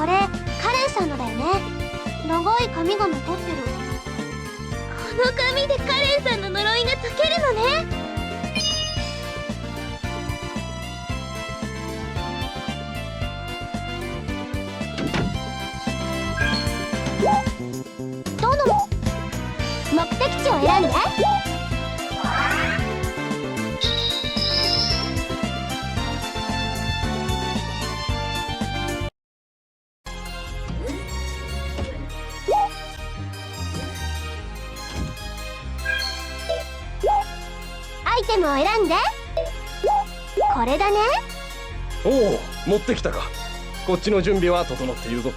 これカレンさんのだよね。長い髪が残ってる。この髪でカレンさんの呪いが解けるのね。どの目的地を選んで。アイテムを選んで。これだね。おお、持ってきたか。こっちの準備は整っているぞ。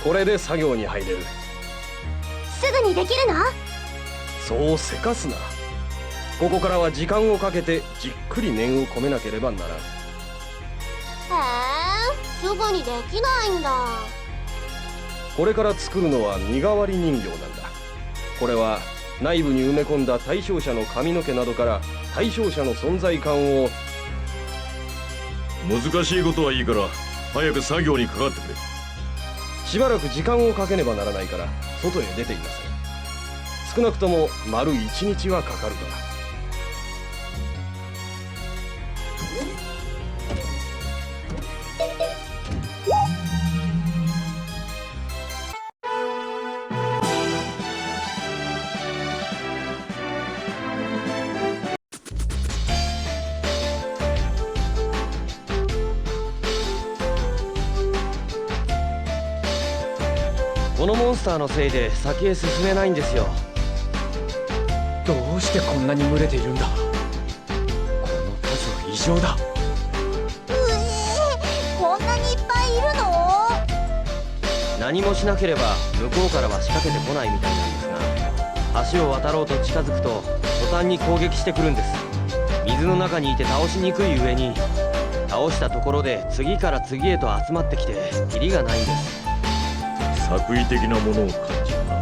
これで作業に入れる。すぐにできるの？そうせかすな。ここからは時間をかけてじっくり念を込めなければならん。へえ、すぐにできないんだ。これから作るのは身代わり人形なんだ。これは内部に埋め込んだ対象者の髪の毛などから対象者の存在感を。難しいことはいいから早く作業にかかってくれ。しばらく時間をかけねばならないから外へ出ていなさい。少なくとも丸1日はかかるから。このモンスターのせいで先へ進めないんですよ。どうしてこんなに群れているんだ。この数は異常だ。こんなにいっぱいいるの？何もしなければ向こうからは仕掛けてこないみたいなんですが、橋を渡ろうと近づくと途端に攻撃してくるんです。水の中にいて倒しにくい上に、倒したところで次から次へと集まってきてキリがないんです。作為的なものを感じるな。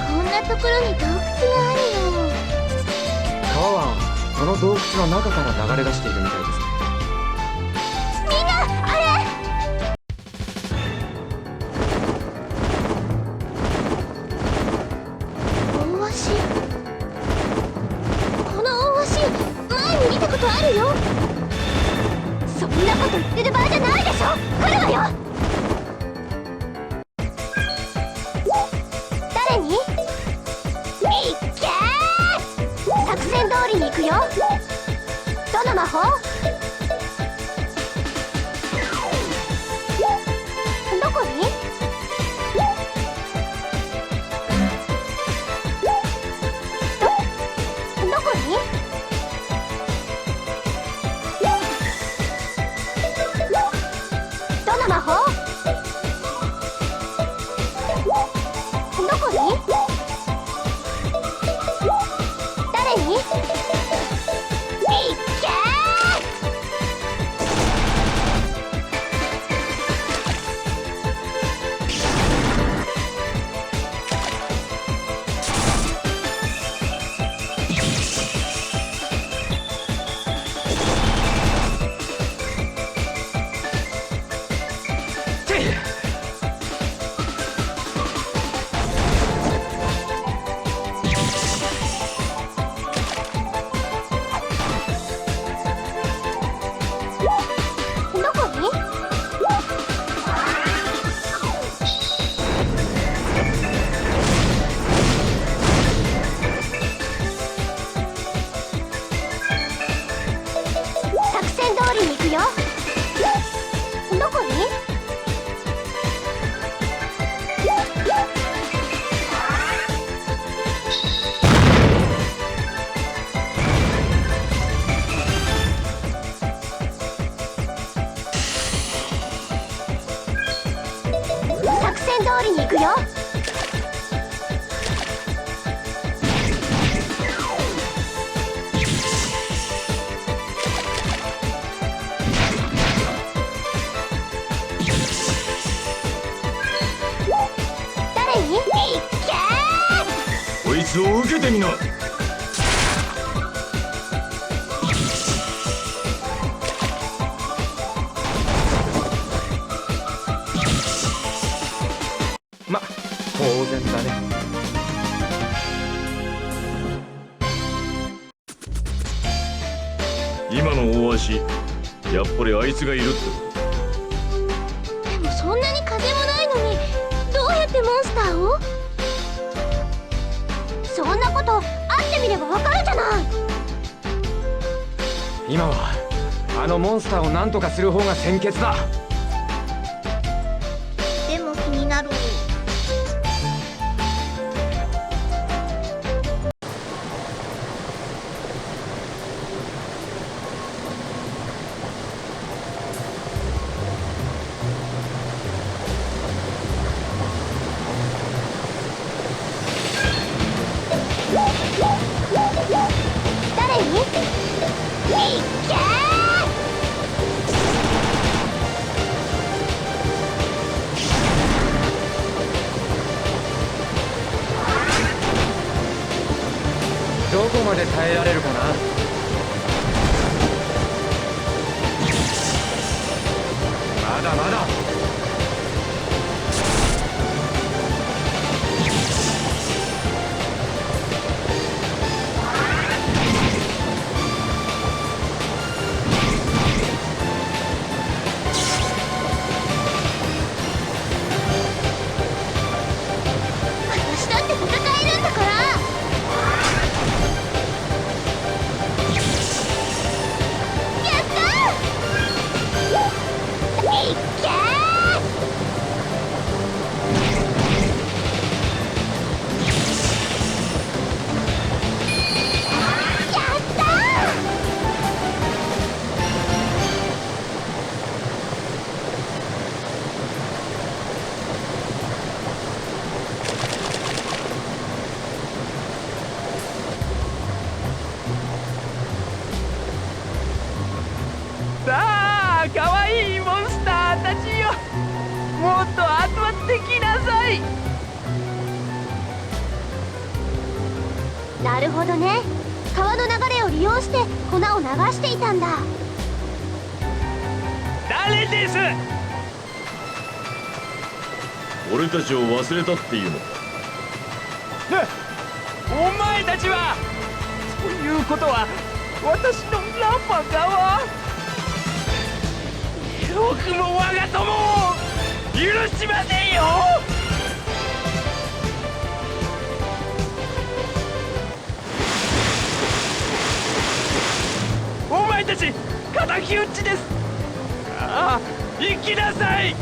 こんなところに洞窟があるの。川はこの洞窟の中から流れ出しているみたいですね。みんな、あれ！大足。この大足、前に見たことあるよ。そんなこと言ってる場合じゃないでしょ。来るわよ。誰に？いっけー！作戦通りに行くよ。どの魔法？どこに？どこに？どの魔法？どこに？誰に？いっけー！どこに？作戦通りに行くよ。どこに？作戦通りに行くよ。つを受けてみな。ま、当然だね。今の大足、やっぱりあいつがいるってこでもそんなに風もないのにどうやってモンスターを？そんなこと会ってみればわかるじゃない。今はあのモンスターを何とかする方が先決だ。でも気になる。誰に？いっけー！どこまで耐えられるかな。まだまだ。私だって戦えるんだから。やったー！いっけー！やったー！さあ、かわいいモンスターたちよ、もっと集まってきなさい。なるほどね。川の流れを利用して粉を流していたんだ。誰です？と。俺たちを忘れたっていうのか。お前たちは。ということは私のランマ側。よくも我が友を許しませんよ。お前たち敵討ちです。ああ、行きなさい。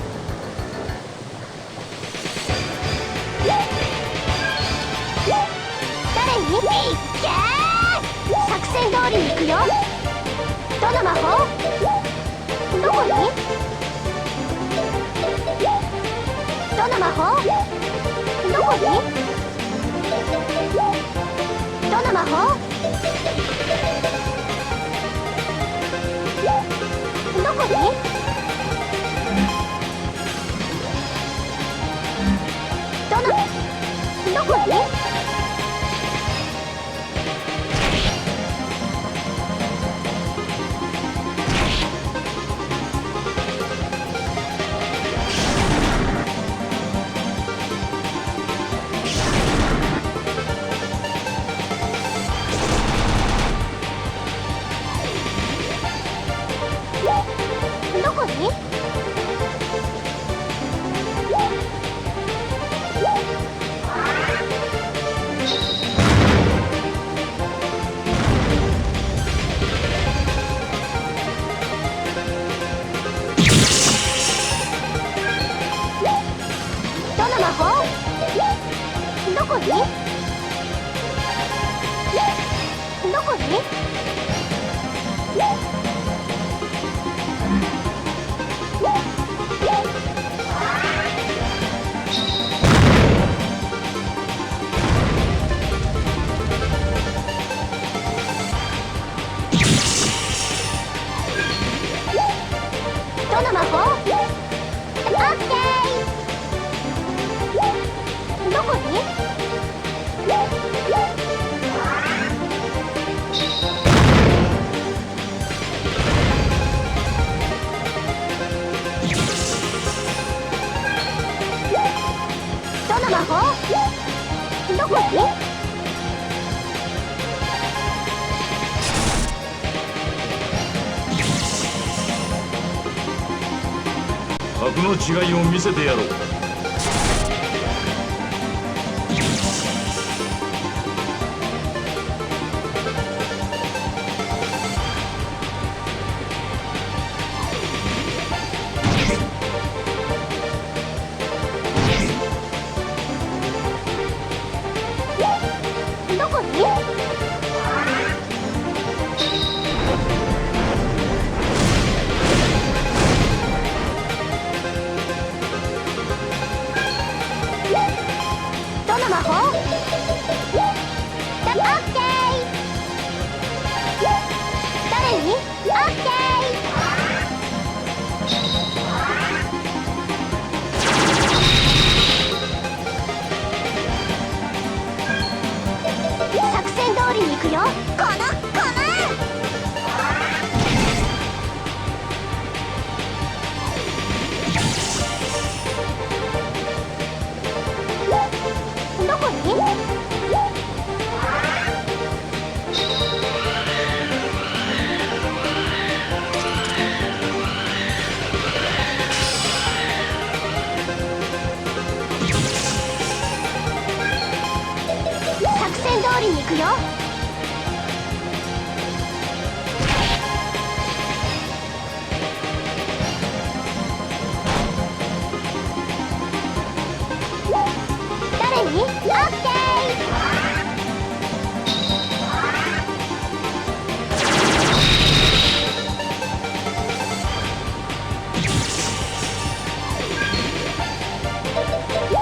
誰に？いっけー！作戦通りに行くよ。どの魔法？どこに？どの魔法？どこに？どの魔法？どこに？どこに？格の違いを見せてやろう。どこに？どの魔法？オッケー。誰に？オッケー。作戦通りに行くよ。このどこに？作戦通りに行くよ。誰に？オッケー。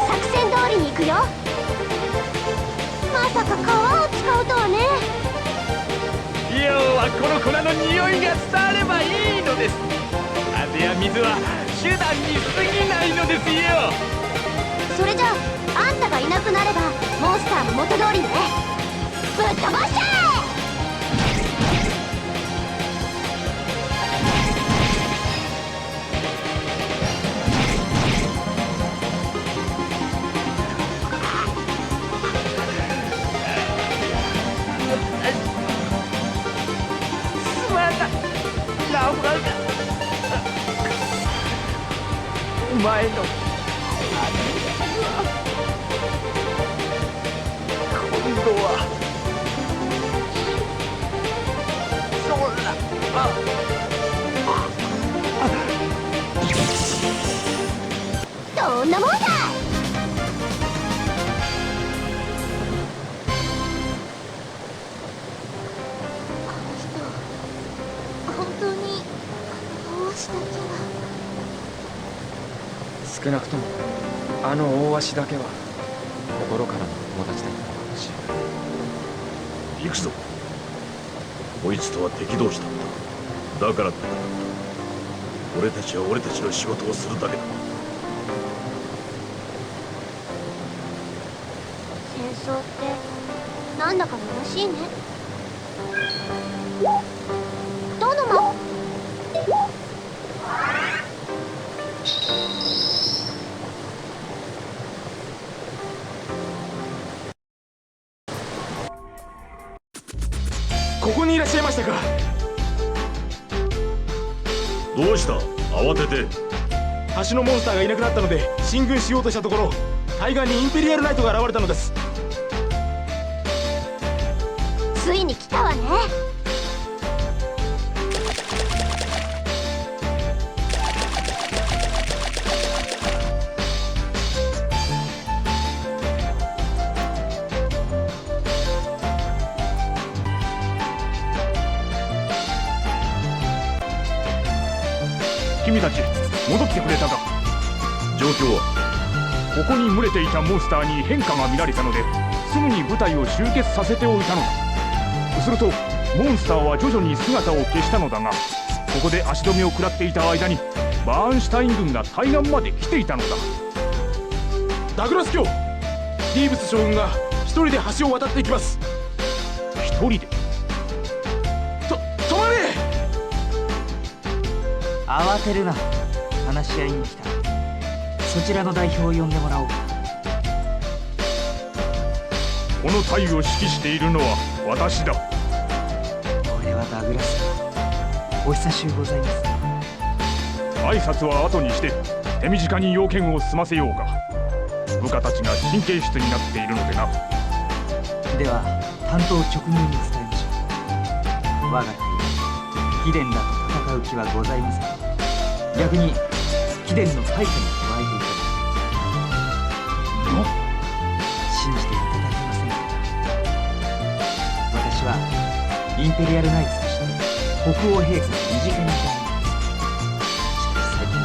作戦通りに行くよ。まさか川を使うとはね。要はこの粉の匂いが伝わればいいのです。風や水は手段に過ぎないのですよ。それじゃああんたがいなくなればモンスターも元通りね。ぶっ飛ばしちゃえ！すまんなラファルだ。お前の今度はそんなどんなもんだい！本当に大足だけは。少なくともあの大足だけは心からの友達だったかもしれない。行くぞ。こいつとは敵同士だった。だから戦った。俺たちは俺たちの仕事をするだけだ。戦争ってなんだか虚しいね。どの魔？ここにいらっしゃいましたか。どうした？慌てて。橋のモンスターがいなくなったので進軍しようとしたところ、対岸にインペリアルナイトが現れたのです。ついに来たわね。君たち戻ってくれたか。状況は？ここに群れていたモンスターに変化が見られたので、すぐに部隊を集結させておいたのだ。するとモンスターは徐々に姿を消したのだが、ここで足止めを食らっていた間にバーンシュタイン軍が対岸まで来ていたのだ。ダグラス卿、ディーブス将軍が一人で橋を渡っていきます。一人で？止まれ！慌てるな。話し合いに来た。そちらの代表を呼んでもらおうか。この隊を指揮しているのは私だ。俺はダグラスだ。お久しゅうございます。挨拶は後にして手短に用件を済ませようか。部下たちが神経質になっているのでな。では担当直入に伝えましょう。我が隊貴殿らと戦う気はございません。逆に貴殿の配下に加えていただきたい。信じていただけませんか。私はインペリアルナイツとして国王陛下の身近にいたのです。しかし最近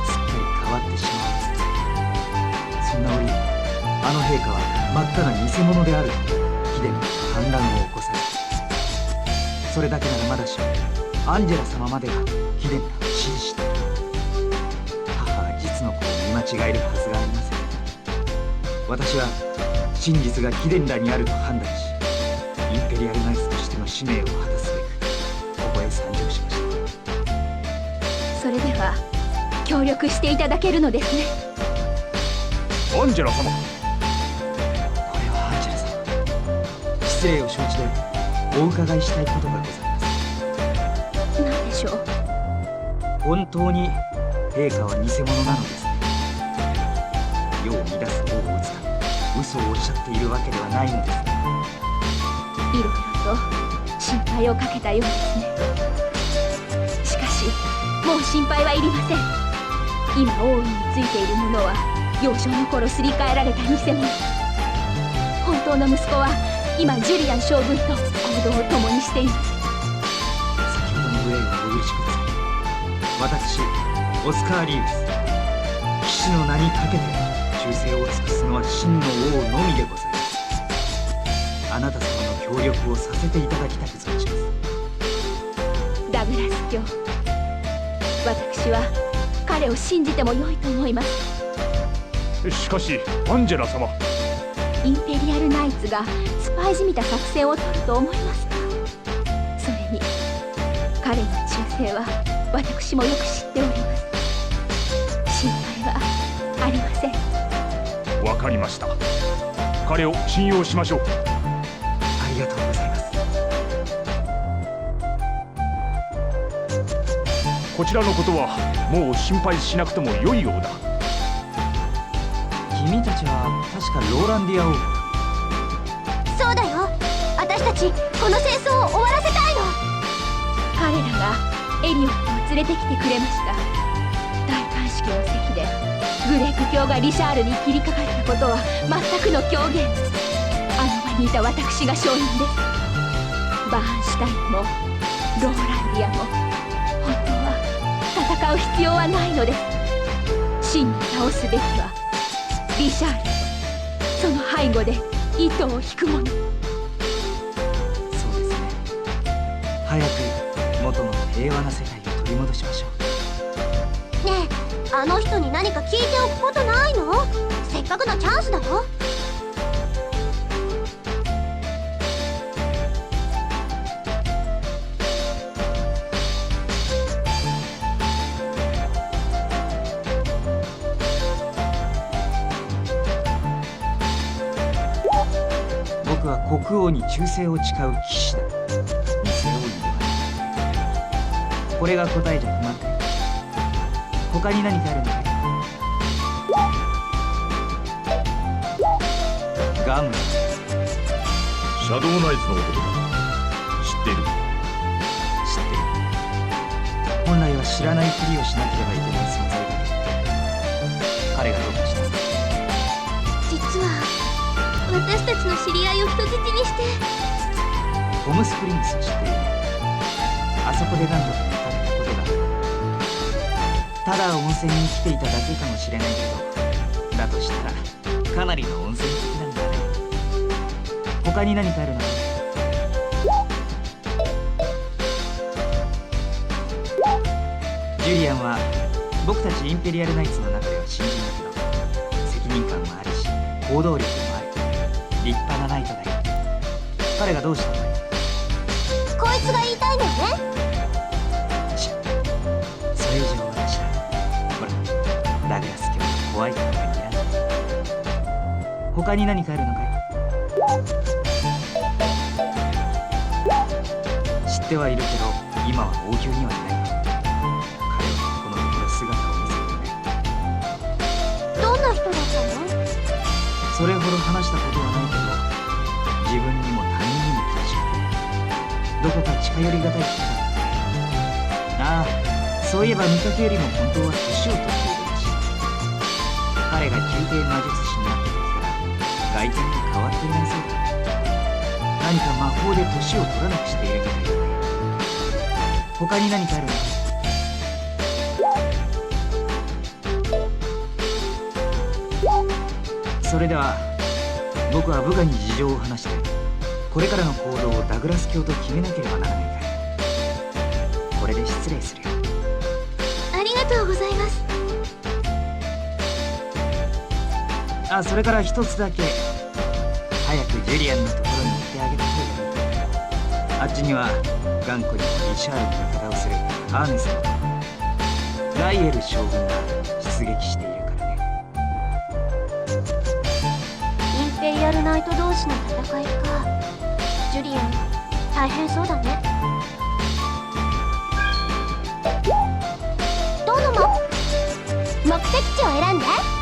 すっかり変わってしまうんです。そんな折あの陛下は真っ赤な偽物であると貴殿に反乱を起こされ、それだけならまだしもアンジェラ様までが貴殿らを支持している。母が実の子を見間違えるはずがありません。私は真実が貴殿らにあると判断し、インペリアルナイツとしての使命を果たすべくここへ参上しました。それでは協力していただけるのですね。アンジェラ様。これはアンジェラ様、失礼を承知でお伺いしたいことがございます。何でしょう。本当に陛下は偽物なのですね。世を乱す王を打つため嘘をおっしゃっているわけではないのですね。いろいろと心配をかけたようですね。しかしもう心配はいりません。今王位についているものは幼少の頃すり替えられた偽物。本当の息子は今ジュリアン将軍と行動を共にしています。先ほどの無礼をお許しください。私オスカー・リーブス、騎士の名にかけて忠誠を尽くすのは真の王のみでございます。あなた様の協力をさせていただきたく存じます。ダグラス卿、私は彼を信じても良いと思います。しかしアンジェラ様、インペリアルナイツがスパイじみた作戦を取ると思いますか。それに彼の忠誠は私もよく知っております。心配はありません。わかりました。彼を信用しましょう。ありがとうございます。こちらのことはもう心配しなくても良いようだ。君たちは確かローランディア王国。そうだよ。私たちこの戦争を終わらせたいの。彼らがエリオットを連れてきてくれました。戴冠式の席でグレーク卿がリシャールに切りかかったことは全くの狂言。あの場にいた私が証人です。バーンシュタインもローランディアも本当は戦う必要はないのです。真に倒すべきはリシャール、その背後で糸を引く者。そうですね。早く元の平和な世界を取り戻しましょう。ねえ、あの人に何か聞いておくことないの？せっかくのチャンスだろ。僕は国王に忠誠を誓う騎士だ。偽王にではない。これが答えじゃ不満かい。他に何かあるのかい？ガムラ。シャドウナイツの男だ。知っている。知ってる。本来は知らないふりをしなければいけない存在だけど、彼がどうかした。実は私たちの知り合いを人質にして。ホムスプリングスを知っているね。あそこで何度か見かけたことがある。ただ温泉に来ていただけかもしれないけど、だとしたらかなりの温泉好きなんだね。他に何かあるのか？ジュリアンは僕たちインペリアルナイツの中では新人だけど、責任感もあるし行動力もある立派なナイトだよ。彼がどうしたの？こいつが言いたいんだよね。それ以上私はほら、ダグラス卿の怖いところが嫌なんだ。他に何かあるのかい？知ってはいるけど今は王宮にはいない。彼はこのところ姿を見せていない。それほど話したことはないけど、自分にも他人にも確かでどこか近寄りがたい人だ。ああ、そういえば見かけよりも本当は年を取っているらしい。彼が宮廷魔術師になった時から外見が変わっていないそうだ。何か魔法で年を取らなくしているみたいだね。他に何かあるの？それでは僕は部下に事情を話して、これからの行動をダグラス卿と決めなければならないから。これで失礼するよ。ありがとうございます。あ、それから一つだけ、早くジュリアンのところに行ってあげた方がいい。あっちには頑固にもリシャールと戦をするアーネスト、ライエル将軍が出撃しているからね。インペリアルナイト同士の戦いか。ジュリアン大変そうだね。どの目的地を選んで。